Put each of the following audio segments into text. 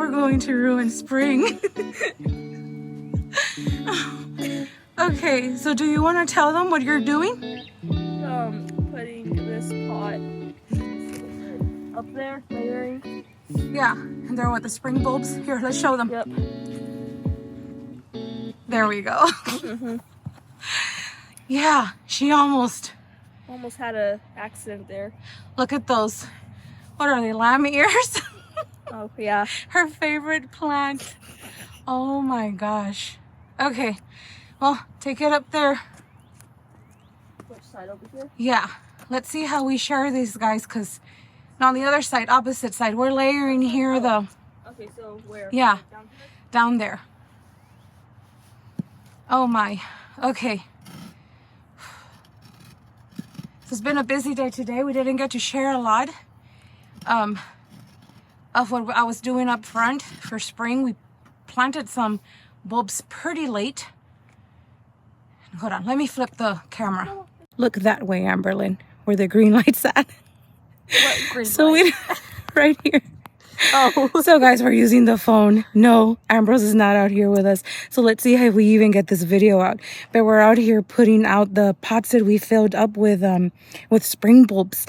we're going to ruin spring. Okay, so do you want to tell them what you're doing? Putting this pot up there, layering. Yeah, and they're with the spring bulbs. Here, let's show them. Yep. There we go. Yeah, she almost had a accident there. Look at those. What are they, lamb ears? Oh, yeah. Her favorite plant. Oh my gosh. Okay, well, take it up there. Which side, over here? Yeah, let's see how we share these guys, because on the other side, opposite side, we're layering here though. Okay, so where? Yeah, Down here? down there. Oh my, okay. It's been a busy day today. We didn't get to share a lot of what I was doing up front for spring. We planted some bulbs pretty late. Hold on, let me flip the camera. Look that way, Amberlyn, where the green light's at. What green So light? right here. Oh. So guys, we're using the phone. No, Ambrose is not out here with us. So let's see if we even get this video out. But we're out here putting out the pots that we filled up with spring bulbs.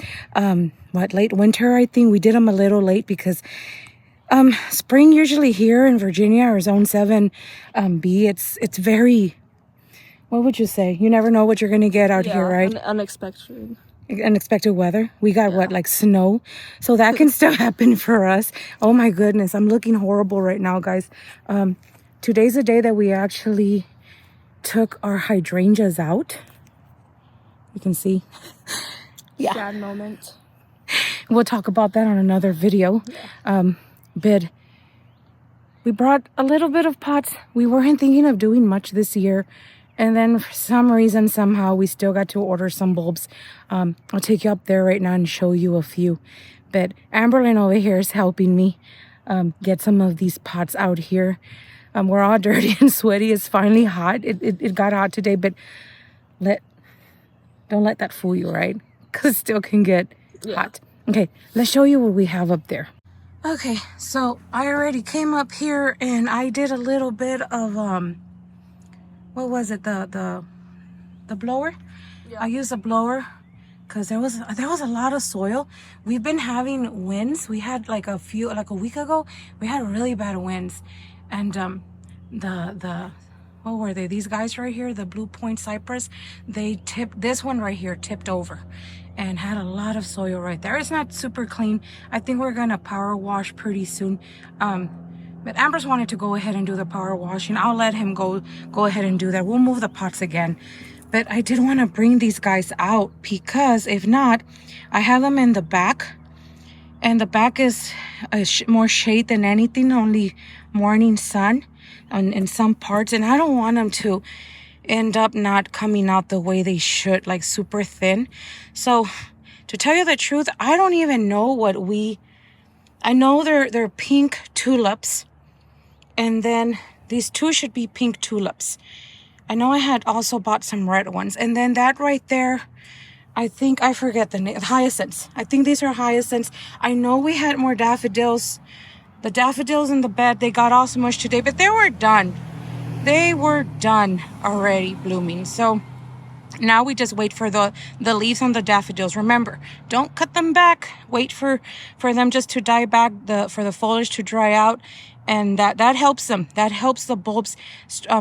Late winter, I think. We did them a little late because spring usually here in Virginia or Zone 7 B, it's very, what would you say? You never know what you're gonna get out here, right? Unexpected weather. We got what, like snow? So that can still happen for us. Oh my goodness, I'm looking horrible right now, guys. Today's the day that we actually took our hydrangeas out. You can see. Yeah. Sad moment. We'll talk about that on another video. But we brought a little bit of pots. We weren't thinking of doing much this year. And then for some reason, somehow, we still got to order some bulbs. I'll take you up there right now and show you a few. But Amberlyn over here is helping me get some of these pots out here. We're all dirty and sweaty. It's finally hot. It got hot today, but don't let that fool you, right? Because it still can get hot. Okay, let's show you what we have up there. Okay, so I already came up here and I did a little bit of what was it, the blower? Yeah. I used a blower because there was a lot of soil. We've been having winds. We had like a week ago, we had really bad winds. And the what were they? These guys right here, the Blue Point Cypress, this one right here tipped over and had a lot of soil right there. It's not super clean. I think we're gonna power wash pretty soon. But Amber's wanted to go ahead and do the power washing. I'll let him go ahead and do that. We'll move the pots again. But I did want to bring these guys out because if not, I have them in the back. And the back is more shade than anything, only morning sun in some parts. And I don't want them to end up not coming out the way they should, like super thin. So to tell you the truth, I don't even know I know they're pink tulips. And then these two should be pink tulips. I know I had also bought some red ones. And then that right there, I think, I forget the name, hyacinths. I think these are hyacinths. I know we had more daffodils. The daffodils in the bed, they got all smushed today, but they were done. They were done already blooming. So now we just wait for the leaves on the daffodils. Remember, don't cut them back. Wait for them just to die back, for the foliage to dry out. And that helps them. That helps the bulbs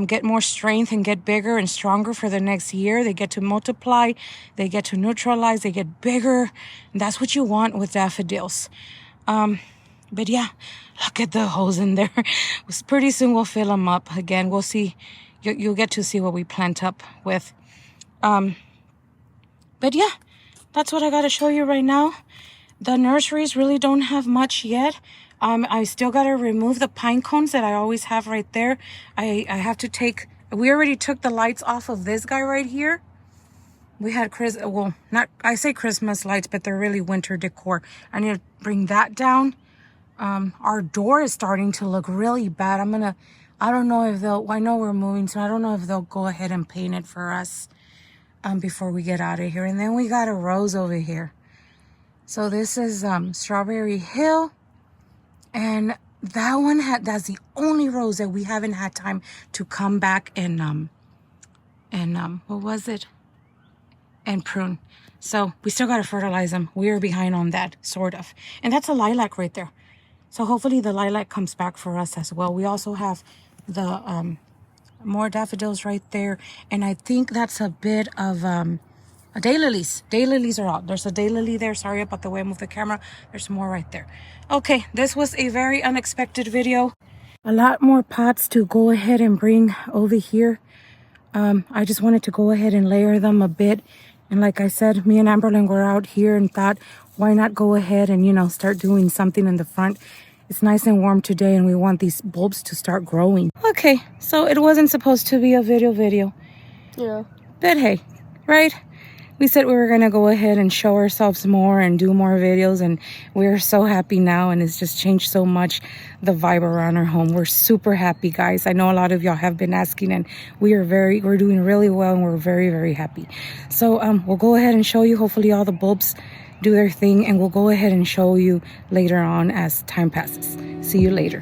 get more strength and get bigger and stronger for the next year. They get to multiply. They get to neutralize. They get bigger. And that's what you want with daffodils. But yeah, look at the holes in there. Pretty soon we'll fill them up again. We'll see. You'll get to see what we plant up with. But yeah, that's what I got to show you right now. The nurseries really don't have much yet. I still got to remove the pine cones that I always have right there. I have to we already took the lights off of this guy right here. We had I say Christmas lights, but they're really winter decor. I need to bring that down. Our door is starting to look really bad. I don't know if I know we're moving, so I don't know if they'll go ahead and paint it for us before we get out of here. And then we got a rose over here. So this is Strawberry Hill. And that's the only rose that we haven't had time to come back and what was it? And prune. So we still got to fertilize them. We are behind on that, sort of. And that's a lilac right there. So hopefully the lilac comes back for us as well. We also have the more daffodils right there. And I think that's a bit of daylilies. Daylilies are out. There's a daylily there. Sorry about the way I moved the camera. There's more right there. Okay, this was a very unexpected video. A lot more pots to go ahead and bring over here. I just wanted to go ahead and layer them a bit. And like I said, me and Amberlyn were out here and thought, why not go ahead and, you know, start doing something in the front. It's nice and warm today and we want these bulbs to start growing. Okay, so it wasn't supposed to be a video. Yeah. But hey, right? We said we were going to go ahead and show ourselves more and do more videos, and we're so happy now, and it's just changed so much the vibe around our home. We're super happy, guys. I know a lot of y'all have been asking, and we're doing really well, and we're very, very happy. So we'll go ahead and show you. Hopefully all the bulbs do their thing, and we'll go ahead and show you later on as time passes. See you later.